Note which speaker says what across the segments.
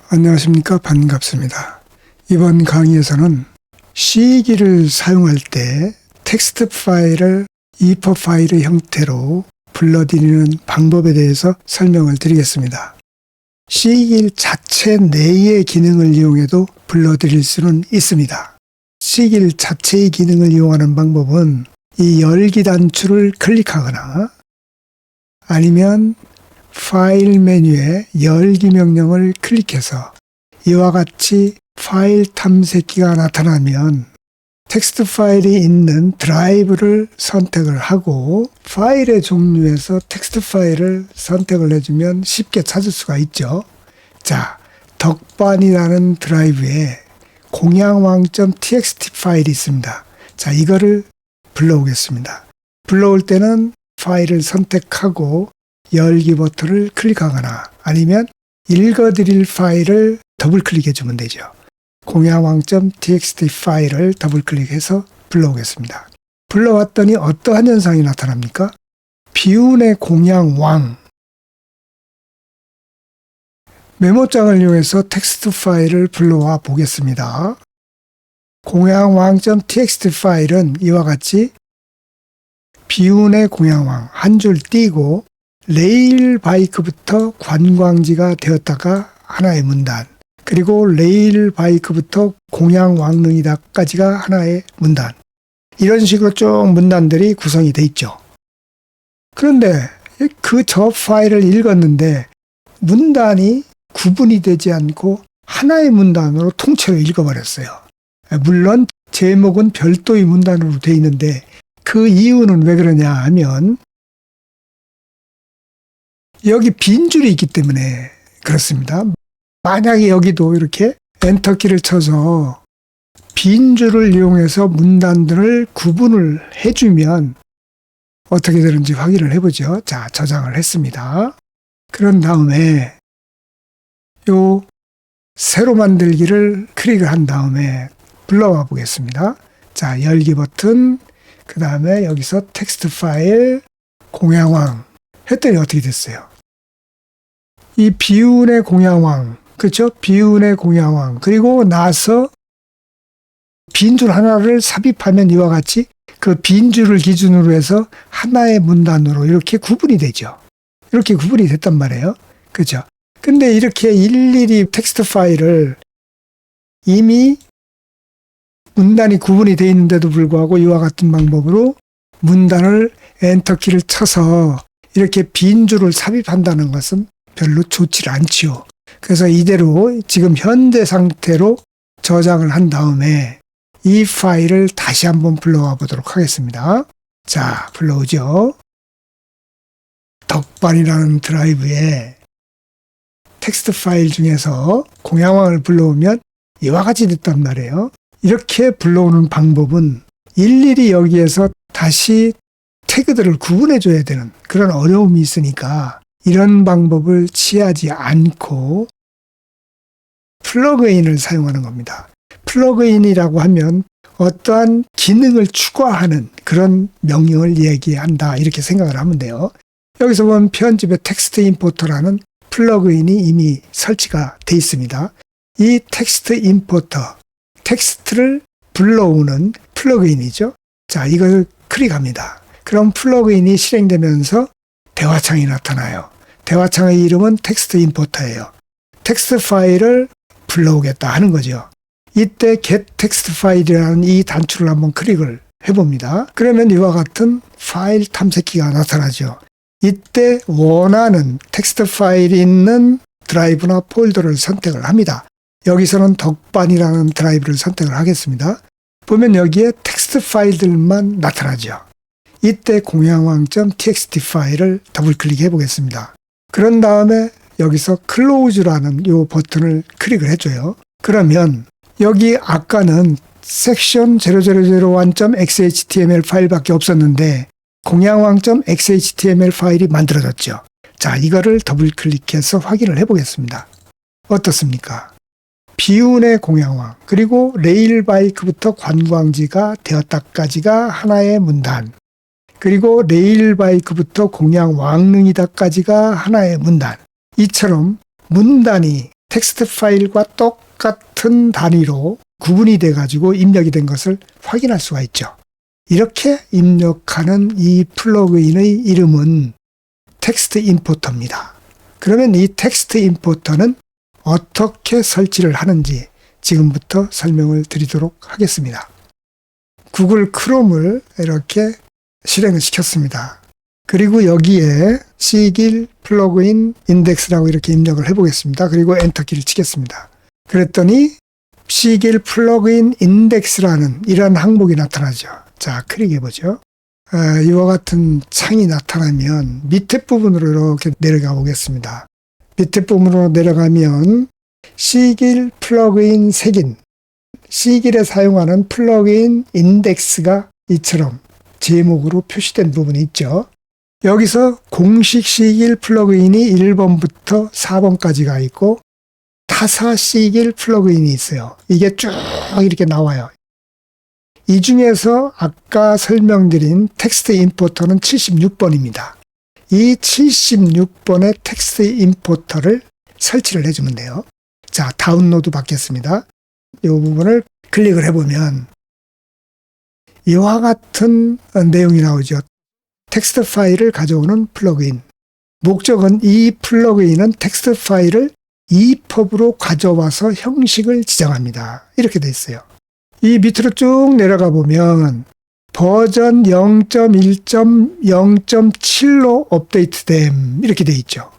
Speaker 1: 안녕하십니까. 반갑습니다. 이번 강의에서는 C기를 사용할 때 텍스트 파일을 EPUB 파일의 형태로 불러들이는 방법에 대해서 설명을 드리겠습니다. C기 자체 내의 기능을 이용해도 불러들일 수는 있습니다. C기 자체의 기능을 이용하는 방법은 이 열기 단추를 클릭하거나 아니면 파일 메뉴에 열기 명령을 클릭해서 이와 같이 파일 탐색기가 나타나면 텍스트 파일이 있는 드라이브를 선택을 하고 파일의 종류에서 텍스트 파일을 선택을 해주면 쉽게 찾을 수가 있죠. 자, 덕반이라는 드라이브에 공양왕.txt 파일이 있습니다. 자, 이거를 불러오겠습니다. 불러올 때는 파일을 선택하고 열기 버튼을 클릭하거나 아니면 읽어드릴 파일을 더블 클릭해 주면 되죠. 공양왕.txt 파일을 더블 클릭해서 불러오겠습니다. 불러왔더니 어떠한 현상이 나타납니까? 비운의 공양왕. 메모장을 이용해서 텍스트 파일을 불러와 보겠습니다. 공양왕.txt 파일은 이와 같이 비운의 공양왕 한 줄 띄고 레일 바이크부터 관광지가 되었다가 하나의 문단, 그리고 레일 바이크부터 공양왕릉이다까지가 하나의 문단, 이런 식으로 쭉 문단들이 구성이 돼 있죠. 그런데 그 저 파일을 읽었는데 문단이 구분이 되지 않고 하나의 문단으로 통째로 읽어버렸어요. 물론 제목은 별도의 문단으로 돼 있는데 그 이유는 왜 그러냐 하면 여기 빈 줄이 있기 때문에 그렇습니다. 만약에 여기도 이렇게 엔터키를 쳐서 빈 줄을 이용해서 문단들을 구분을 해주면 어떻게 되는지 확인을 해보죠. 자, 저장을 했습니다. 그런 다음에 요 새로 만들기를 클릭을 한 다음에 불러와 보겠습니다. 자, 열기 버튼, 그 다음에 여기서 텍스트 파일 공양왕 했더니 어떻게 됐어요? 이 비운의 공양왕, 그렇죠? 비운의 공양왕. 그리고 나서 빈줄 하나를 삽입하면 이와 같이 그 빈줄을 기준으로 해서 하나의 문단으로 이렇게 구분이 되죠. 이렇게 구분이 됐단 말이에요. 그렇죠? 근데 이렇게 일일이 텍스트 파일을 이미 문단이 구분이 되어 있는데도 불구하고 이와 같은 방법으로 문단을 엔터키를 쳐서 이렇게 빈줄을 삽입한다는 것은 별로 좋지 않지요. 그래서 이대로 지금 현재 상태로 저장을 한 다음에 이 파일을 다시 한번 불러와 보도록 하겠습니다. 자, 불러오죠. 덕반이라는 드라이브에 텍스트 파일 중에서 공양왕을 불러오면 이와 같이 됐단 말이에요. 이렇게 불러오는 방법은 일일이 여기에서 다시 태그들을 구분해 줘야 되는 그런 어려움이 있으니까 이런 방법을 취하지 않고 플러그인을 사용하는 겁니다. 플러그인이라고 하면 어떠한 기능을 추가하는 그런 명령을 얘기한다, 이렇게 생각을 하면 돼요. 여기서 보면 편집의 텍스트 임포터라는 플러그인이 이미 설치가 돼 있습니다. 이 텍스트 임포터, 텍스트를 불러오는 플러그인이죠. 자, 이걸 클릭합니다. 그럼 플러그인이 실행되면서 대화창이 나타나요. 대화창의 이름은 텍스트 임포터예요. 텍스트 파일을 불러오겠다 하는 거죠. 이때 get 텍스트 파일이라는 이 단추를 한번 클릭을 해봅니다. 그러면 이와 같은 파일 탐색기가 나타나죠. 이때 원하는 텍스트 파일이 있는 드라이브나 폴더를 선택을 합니다. 여기서는 덕반이라는 드라이브를 선택을 하겠습니다. 보면 여기에 텍스트 파일들만 나타나죠. 이때 공양왕.txt 파일을 더블 클릭해 보겠습니다. 그런 다음에 여기서 close라는 이 버튼을 클릭을 해줘요. 그러면 여기 아까는 section 0001.xhtml 파일밖에 없었는데 공양왕.xhtml 파일이 만들어졌죠. 자, 이거를 더블 클릭해서 확인을 해보겠습니다. 어떻습니까? 비운의 공양왕, 그리고 레일 바이크부터 관광지가 되었다까지가 하나의 문단, 그리고 레일 바이크부터 공양왕릉이다까지가 하나의 문단. 이처럼 문단이 텍스트 파일과 똑같은 단위로 구분이 돼가지고 입력이 된 것을 확인할 수가 있죠. 이렇게 입력하는 이 플러그인의 이름은 텍스트 임포터입니다. 그러면 이 텍스트 임포터는 어떻게 설치를 하는지 지금부터 설명을 드리도록 하겠습니다. 구글 크롬을 이렇게 실행을 시켰습니다. 그리고 여기에 시길 플러그인 인덱스라고 이렇게 입력을 해보겠습니다. 그리고 엔터키를 치겠습니다. 그랬더니 시길 플러그인 인덱스라는 이런 항목이 나타나죠. 자, 클릭해보죠. 이와 같은 창이 나타나면 밑에 부분으로 이렇게 내려가 보겠습니다. 밑에 부분으로 내려가면 시길 플러그인 색인, 시길에 사용하는 플러그인 인덱스가 이처럼 제목으로 표시된 부분이 있죠. 여기서 공식 시길 플러그인이 1번부터 4번까지가 있고 타사 시길 플러그인이 있어요. 이게 쭉 이렇게 나와요. 이 중에서 아까 설명드린 텍스트 임포터는 76번입니다. 이 76번의 텍스트 임포터를 설치를 해주면 돼요. 자, 다운로드 받겠습니다. 이 부분을 클릭을 해보면 이와 같은 내용이 나오죠. 텍스트 파일을 가져오는 플러그인. 목적은 이 플러그인은 텍스트 파일을 EPUB으로 가져와서 형식을 지정합니다. 이렇게 돼 있어요. 이 밑으로 쭉 내려가 보면 버전 0.1.0.7로 업데이트됨 이렇게 돼 있죠.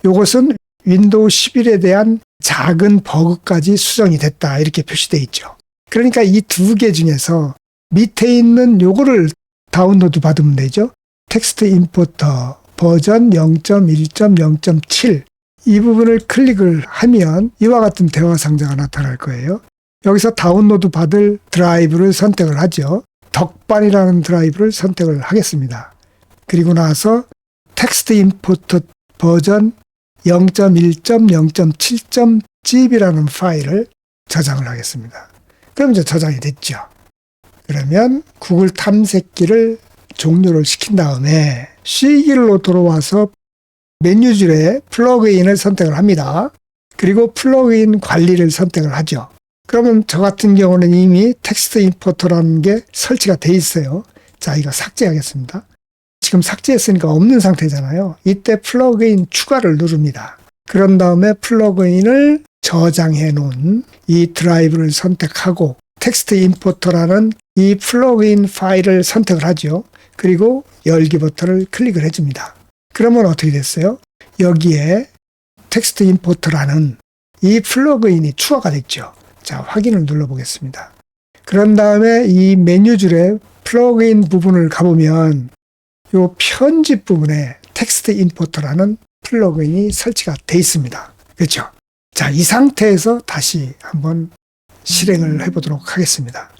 Speaker 1: 이것은 윈도우 11에 대한 작은 버그까지 수정이 됐다 이렇게 표시되어 있죠. 그러니까 이 두 개 중에서 밑에 있는 요거를 다운로드 받으면 되죠. 텍스트 임포터 버전 0.1.0.7 이 부분을 클릭을 하면 이와 같은 대화 상자가 나타날 거예요. 여기서 다운로드 받을 드라이브를 선택을 하죠. 덕반이라는 드라이브를 선택을 하겠습니다. 그리고 나서 텍스트 임포터 버전 0.1.0.7.zip이라는 파일을 저장을 하겠습니다. 그럼 이제 저장이 됐죠. 그러면 구글 탐색기를 종료를 시킨 다음에 C길로 돌아와서 메뉴줄에 플러그인을 선택을 합니다. 그리고 플러그인 관리를 선택을 하죠. 그러면 저 같은 경우는 이미 텍스트 임포터라는 게 설치가 돼 있어요. 자, 이거 삭제하겠습니다. 지금 삭제했으니까 없는 상태잖아요. 이때 플러그인 추가를 누릅니다. 그런 다음에 플러그인을 저장해 놓은 이 드라이브를 선택하고 텍스트 임포터라는 이 플러그인 파일을 선택을 하죠. 그리고 열기 버튼을 클릭을 해줍니다. 그러면 어떻게 됐어요? 여기에 텍스트 임포터라는 이 플러그인이 추가가 됐죠. 자, 확인을 눌러보겠습니다. 그런 다음에 이 메뉴줄에 플러그인 부분을 가보면 이 편집 부분에 텍스트 임포터라는 플러그인이 설치가 돼 있습니다. 그렇죠? 자, 이 상태에서 다시 한번 실행을 해보도록 하겠습니다.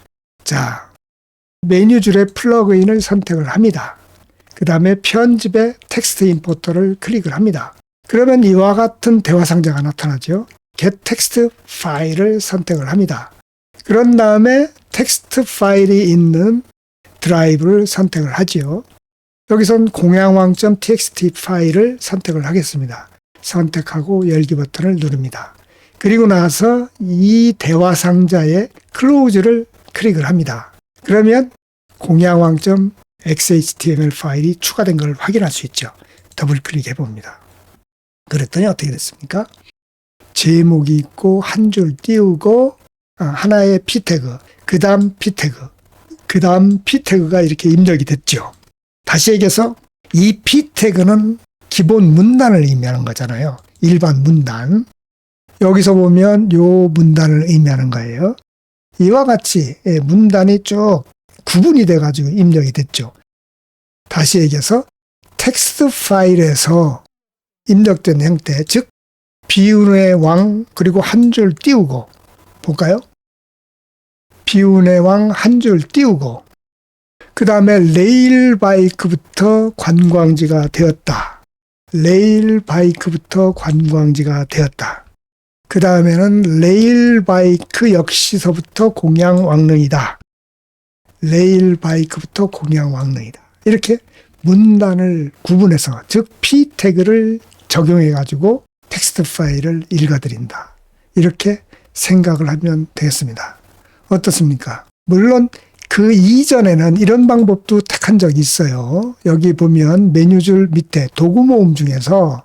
Speaker 1: 자, 메뉴줄에 플러그인을 선택을 합니다. 그 다음에 편집에 텍스트 임포터를 클릭을 합니다. 그러면 이와 같은 대화 상자가 나타나죠. Get 텍스트 파일을 선택을 합니다. 그런 다음에 텍스트 파일이 있는 드라이브를 선택을 하지요. 여기선 공양왕.txt 파일을 선택을 하겠습니다. 선택하고 열기 버튼을 누릅니다. 그리고 나서 이 대화 상자에 클로즈를 클릭을 합니다. 그러면 공양왕.xhtml 파일이 추가된 걸 확인할 수 있죠. 더블 클릭해 봅니다. 그랬더니 어떻게 됐습니까? 제목이 있고 한 줄 띄우고 하나의 p 태그, 그 다음 p 태그, 그 다음 p 태그가 이렇게 입력이 됐죠. 다시 얘기해서 이 p 태그는 기본 문단을 의미하는 거잖아요. 일반 문단. 여기서 보면 요 문단을 의미하는 거예요. 이와 같이 문단이 쭉 구분이 돼가지고 입력이 됐죠. 다시 얘기해서 텍스트 파일에서 입력된 형태, 즉 비운의 왕 그리고 한 줄 띄우고 볼까요? 비운의 왕 한 줄 띄우고 그 다음에 레일바이크부터 관광지가 되었다. 레일바이크부터 관광지가 되었다. 그 다음에는 레일바이크 역시서부터 공양왕릉이다. 레일바이크부터 공양왕릉이다. 이렇게 문단을 구분해서 즉 p 태그를 적용해 가지고 텍스트 파일을 읽어드린다. 이렇게 생각을 하면 되겠습니다. 어떻습니까? 물론 그 이전에는 이런 방법도 택한 적이 있어요. 여기 보면 메뉴줄 밑에 도구 모음 중에서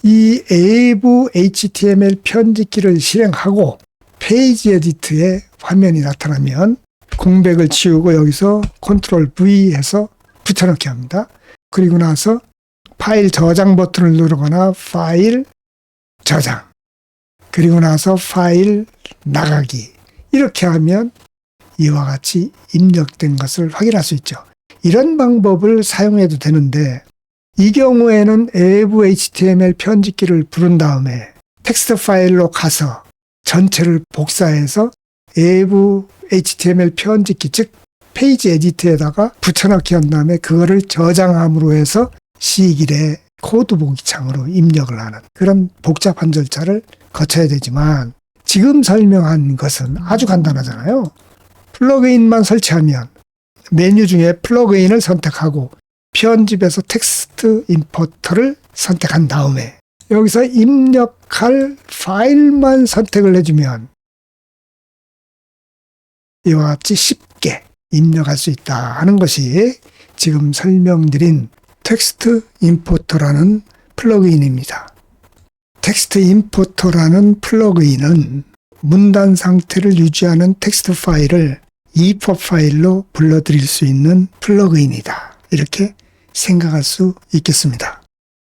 Speaker 1: 이 A부 HTML 편집기를 실행하고 페이지 에디트에 화면이 나타나면 공백을 치우고 여기서 컨트롤 V 해서 붙여넣기 합니다. 그리고 나서 파일 저장 버튼을 누르거나 파일 저장, 그리고 나서 파일 나가기, 이렇게 하면 이와 같이 입력된 것을 확인할 수 있죠. 이런 방법을 사용해도 되는데 이 경우에는 외부 HTML 편집기를 부른 다음에 텍스트 파일로 가서 전체를 복사해서 외부 HTML 편집기, 즉 페이지 에디트에다가 붙여넣기 한 다음에 그거를 저장함으로 해서 C1의 코드 보기 창으로 입력을 하는 그런 복잡한 절차를 거쳐야 되지만 지금 설명한 것은 아주 간단하잖아요. 플러그인만 설치하면 메뉴 중에 플러그인을 선택하고 편집에서 텍스트 임포터를 선택한 다음에 여기서 입력할 파일만 선택을 해주면 이와 같이 쉽게 입력할 수 있다 하는 것이 지금 설명드린 텍스트 임포터라는 플러그인입니다. 텍스트 임포터라는 플러그인은 문단 상태를 유지하는 텍스트 파일을 EPUB 파일로 불러들일 수 있는 플러그인이다. 이렇게 생각할 수 있겠습니다.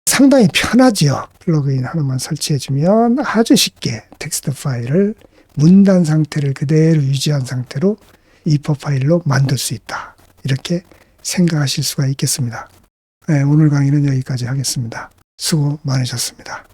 Speaker 1: 상당히 편하지요. 플러그인 하나만 설치해주면 아주 쉽게 텍스트 파일을 문단 상태를 그대로 유지한 상태로 EPUB 파일로 만들 수 있다. 이렇게 생각하실 수가 있겠습니다. 네, 오늘 강의는 여기까지 하겠습니다. 수고 많으셨습니다.